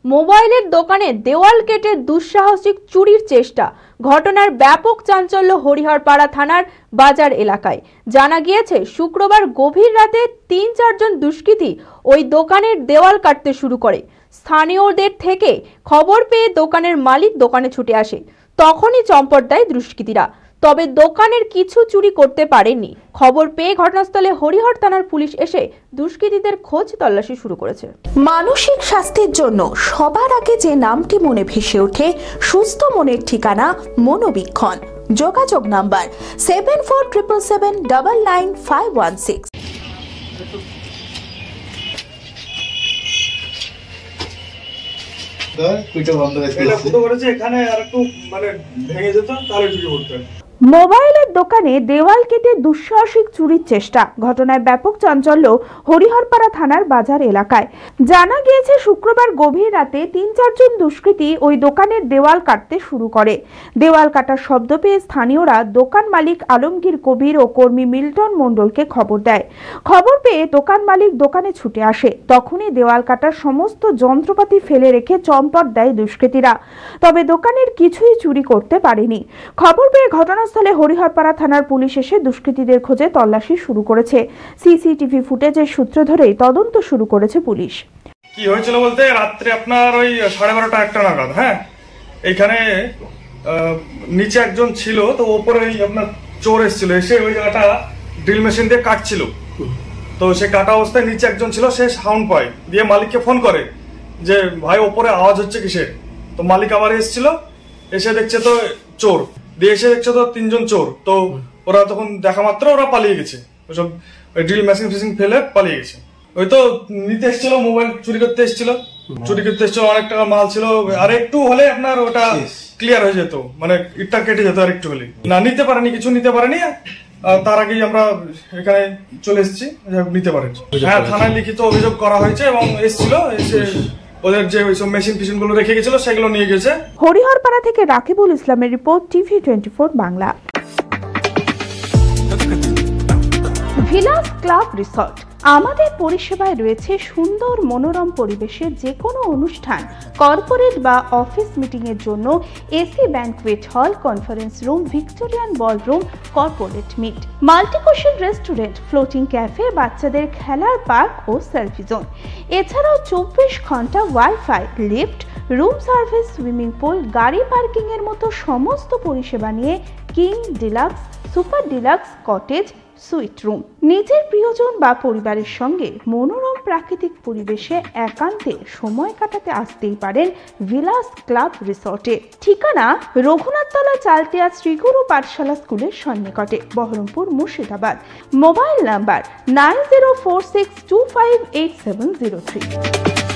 মোবাইলের দোকানে দেওয়াল কেটে দুঃসাহসিক চুরির চেষ্টা। ঘটনার ব্যাপক চাঞ্চল্য হরিহরপাড়া থানার বাজার এলাকায়। জানা গিয়েছে, শুক্রবার গভীর রাতে ৩-৪ জন দুষ্কৃতী ওই দোকানের দেওয়াল কাটতে শুরু করে। স্থানীয়দের থেকে খবর পেয়ে দোকানের মালিক দোকানে ছুটে আসে। তখনই চম্পট দেয় দুষ্কৃতীরা। তবে দোকানের কিছু চুরি করতে পারেনি। খবর পেয়ে ঘটনাস্থলে হরিহর থানার পুলিশ এসে দুষ্কৃতীদের খোঁজ তল্লাশি শুরু করেছে। মানসিক স্বাস্থ্যের জন্য সবার আগে যে নামটি মনে ভেসে ওঠে, সুস্থ মনের ঠিকানা মনোবীক্ষণ। যোগাযোগ নাম্বার 7477799516। মোবাইলের দোকানে দেওয়াল কেটে দুঃসাহসিক চুরির চেষ্টা। ঘটনায় ব্যাপক চাঞ্চল্য হরিহরপাড়া থানার বাজার এলাকায়। জানা গিয়েছে, শুক্রবার গভীর রাতে ৩-৪ জন দুষ্কৃতী ওই দোকানের দেওয়াল কাটতে শুরু করে। দেওয়াল কাটার শব্দ পেয়ে স্থানীয়রা দোকান মালিক আলমগীর কবির ও কর্মী মিল্টন মণ্ডলকে খবর দেয়। খবর পেয়ে দোকান মালিক দোকানে ছুটে আসে। তখনই দেওয়াল কাটার সমস্ত যন্ত্রপাতি ফেলে রেখে চম্পট দেয় দুষ্কৃতীরা। তবে দোকানের কিছুই চুরি করতে পারেনি। খবর পেয়ে ঘটনাস্থলে হরিহরপাড়া থানার পুলিশ এসে দুষ্কৃতীদের খোঁজে তল্লাশি শুরু করেছে। সিসিটিভি ফুটেজের সূত্র ধরেই তদন্ত শুরু করেছে পুলিশ। কি হয়েছিল বলতে, রাত্রে আপনার ওই 12:30 একটা নাগাদ, হ্যাঁ, এইখানে নিচে একজন ছিল, তো ওপরে আপনার চোর এসেছিল, এসে ওই জায়গাটা ড্রিল মেশিন দিয়ে কাটছিল। তো সে কাটা অবস্থায় নিচে একজন ছিল, সে সাউন্ড পায়, দিয়ে মালিককে ফোন করে যে ভাই ওপরে আওয়াজ হচ্ছে কিসের। তো মালিক আবার এসেছিল, এসে দেখছে তো চোর, দিয়ে এসে দেখছে তো 3 জন চোর। তো ওরা তখন দেখা মাত্র ওরা পালিয়ে গেছে, ওইসব ড্রিল মেশিন ফিশিং ফেলে পালিয়ে গেছে। ওই তো নিতে এসেছিল, মোবাইল চুরি করতে এসেছিল, অনেক টাকা মাল ছিল। আর একটু হলে আপনার ওটা ক্লিয়ার হয়ে যেত, মানে ইটটা কেটে যেত। আর একটু হলে না, নিতে পারেনি, কিছু নিতে পারেনি। তার আগেই আমরা এখানে চলে এসেছি, নিতে পারেন। হ্যাঁ, থানায় লিখিত অভিযোগ করা হয়েছে এবং এসেছিল, এসে ওদের যে ওইসব মেশিন ফিশিন গুলো রেখে গেছিল সেগুলো নিয়ে গেছে। হরিহরপাড়া থেকে রাকিবুল ইসলামের report, TV24 Bangla. Villus club resort আমাদের পরিষেবায় রয়েছে সুন্দর মনোরম পরিবেশে যে কোনো অনুষ্ঠান, কর্পোরেট বা অফিস মিটিং এর জন্য AC banquet hall, conference room, Victorian ballroom, corporate meet, multicuisine restaurant, floating cafe, বাচ্চাদের খেলার পার্ক ও সেলফি জোন। এছাড়াও 24 ঘন্টা wifi, lift, room service, swimming pool, গাড়ি পার্কিং এর মতো সমস্ত পরিষেবা নিয়ে king deluxe, super deluxe, cottage, suite room. নিজের প্রিয়জন বা পরিবারের সঙ্গে মনোরম প্রাকৃতিক পরিবেশে একান্তে সময় কাটাতে আসতেই পারেন ভিলাস ক্লাব রিসর্টে। ঠিকানা রঘুনাথতলা, চালতিয়া শ্রীগুরু পাঠশালা স্কুলের সন্নিকটে, বহরমপুর, মুর্শিদাবাদ। Mobile number 9046258703।